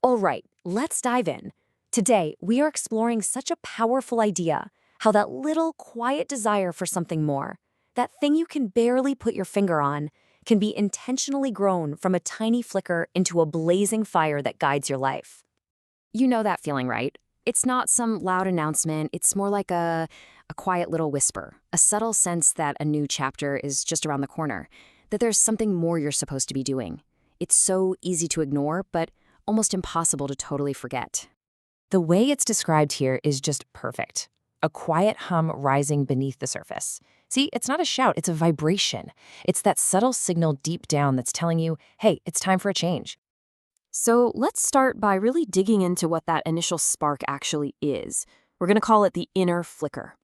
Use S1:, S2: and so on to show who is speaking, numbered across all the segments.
S1: All right, let's dive in. Today, we are exploring such a powerful idea, how that little quiet desire for something more, that thing you can barely put your finger on, can be intentionally grown from a tiny flicker into a blazing fire that guides your life. You know that feeling, right? It's not some loud announcement, it's more like a quiet little whisper, a subtle sense that a new chapter is just around the corner, that there's something more you're supposed to be doing. It's so easy to ignore, but almost impossible to totally forget. The way it's described here is just perfect. A quiet hum rising beneath the surface. See, it's not a shout, it's a vibration. It's that subtle signal deep down that's telling you, hey, it's time for a change. So let's start by really digging into what that initial spark actually is. We're going to call it the inner flicker.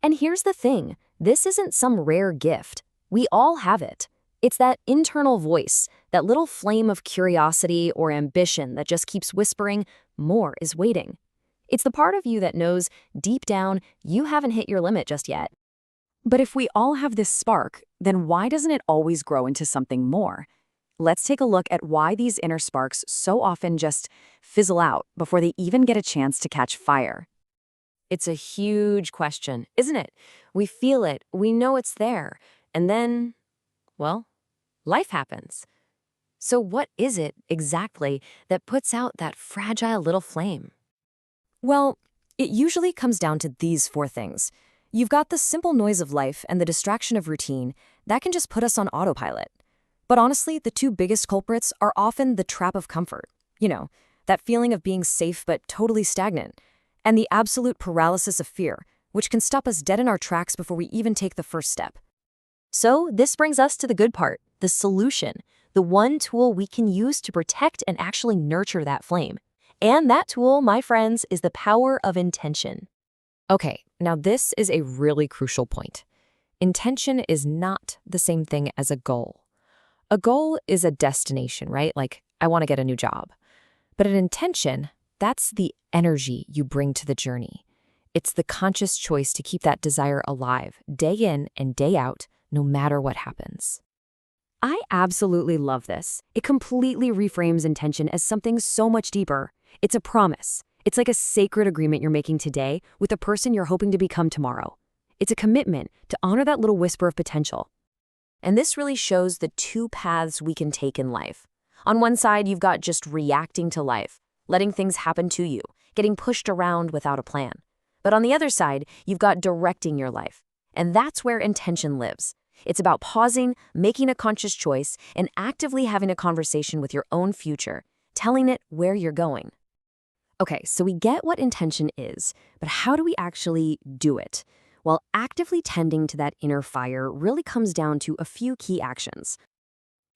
S1: And here's the thing, this isn't some rare gift. We all have it. It's that internal voice, that little flame of curiosity or ambition that just keeps whispering, more is waiting. It's the part of you that knows, deep down, you haven't hit your limit just yet. But if we all have this spark, then why doesn't it always grow into something more? Let's take a look at why these inner sparks so often just fizzle out before they even get a chance to catch fire. It's a huge question, isn't it? We feel it, we know it's there, and then, well, life happens. So what is it exactly that puts out that fragile little flame? Well, it usually comes down to these four things. You've got the simple noise of life and the distraction of routine that can just put us on autopilot. But honestly, the two biggest culprits are often the trap of comfort. You know, that feeling of being safe but totally stagnant. And the absolute paralysis of fear, which can stop us dead in our tracks before we even take the first step. So this brings us to the good part, the solution, the one tool we can use to protect and actually nurture that flame. And that tool, my friends, is the power of intention. Okay, now this is a really crucial point. Intention is not the same thing as a goal. A goal is a destination, right? Like, I want to get a new job. But an intention, that's the energy you bring to the journey. It's the conscious choice to keep that desire alive, day in and day out, no matter what happens. I absolutely love this. It completely reframes intention as something so much deeper. It's a promise. It's like a sacred agreement you're making today with the person you're hoping to become tomorrow. It's a commitment to honor that little whisper of potential. And this really shows the two paths we can take in life. On one side, you've got just reacting to life, letting things happen to you, getting pushed around without a plan. But on the other side, you've got directing your life. And that's where intention lives. It's about pausing, making a conscious choice, and actively having a conversation with your own future, telling it where you're going. Okay, so we get what intention is, but how do we actually do it? Well, actively tending to that inner fire really comes down to a few key actions.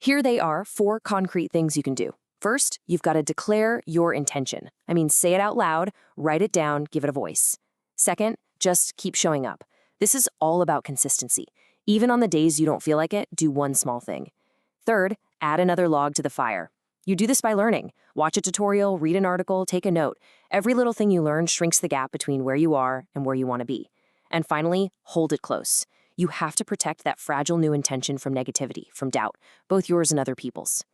S1: Here they are, 4 concrete things you can do. First, you've got to declare your intention. Say it out loud, write it down, give it a voice. Second, just keep showing up. This is all about consistency. Even on the days you don't feel like it, do one small thing. Third, add another log to the fire. You do this by learning. Watch a tutorial, read an article, take a note. Every little thing you learn shrinks the gap between where you are and where you want to be. And finally, hold it close. You have to protect that fragile new intention from negativity, from doubt, both yours and other people's.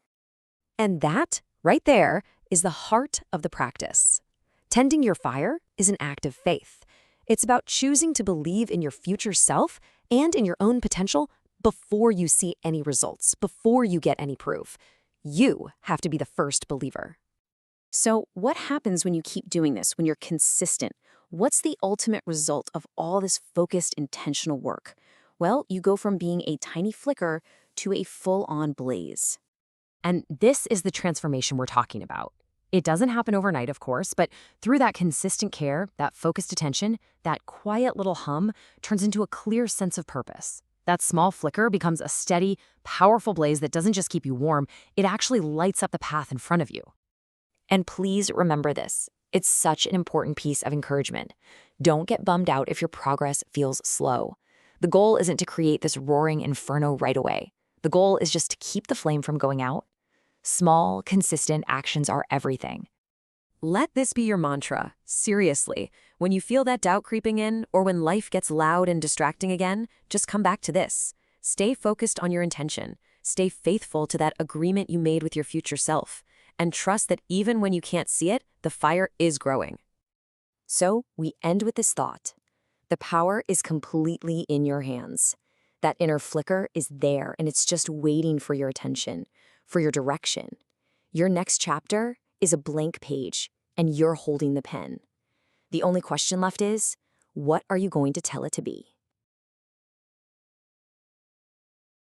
S1: And that, right there, is the heart of the practice. Tending your fire is an act of faith. It's about choosing to believe in your future self and in your own potential before you see any results, before you get any proof. You have to be the first believer. So what happens when you keep doing this, when you're consistent? What's the ultimate result of all this focused, intentional work? Well, you go from being a tiny flicker to a full-on blaze. And this is the transformation we're talking about. It doesn't happen overnight, of course, but through that consistent care, that focused attention, that quiet little hum turns into a clear sense of purpose. That small flicker becomes a steady, powerful blaze that doesn't just keep you warm, it actually lights up the path in front of you. And please remember this. It's such an important piece of encouragement. Don't get bummed out if your progress feels slow. The goal isn't to create this roaring inferno right away. The goal is just to keep the flame from going out. Small, consistent actions are everything. Let this be your mantra, seriously. When you feel that doubt creeping in, or when life gets loud and distracting again, just come back to this. Stay focused on your intention. Stay faithful to that agreement you made with your future self. and trust that even when you can't see it, the fire is growing. So we end with this thought. The power is completely in your hands. That inner flicker is there, and it's just waiting for your attention, for your direction. Your next chapter is a blank page, and you're holding the pen. The only question left is, what are you going to tell it to be?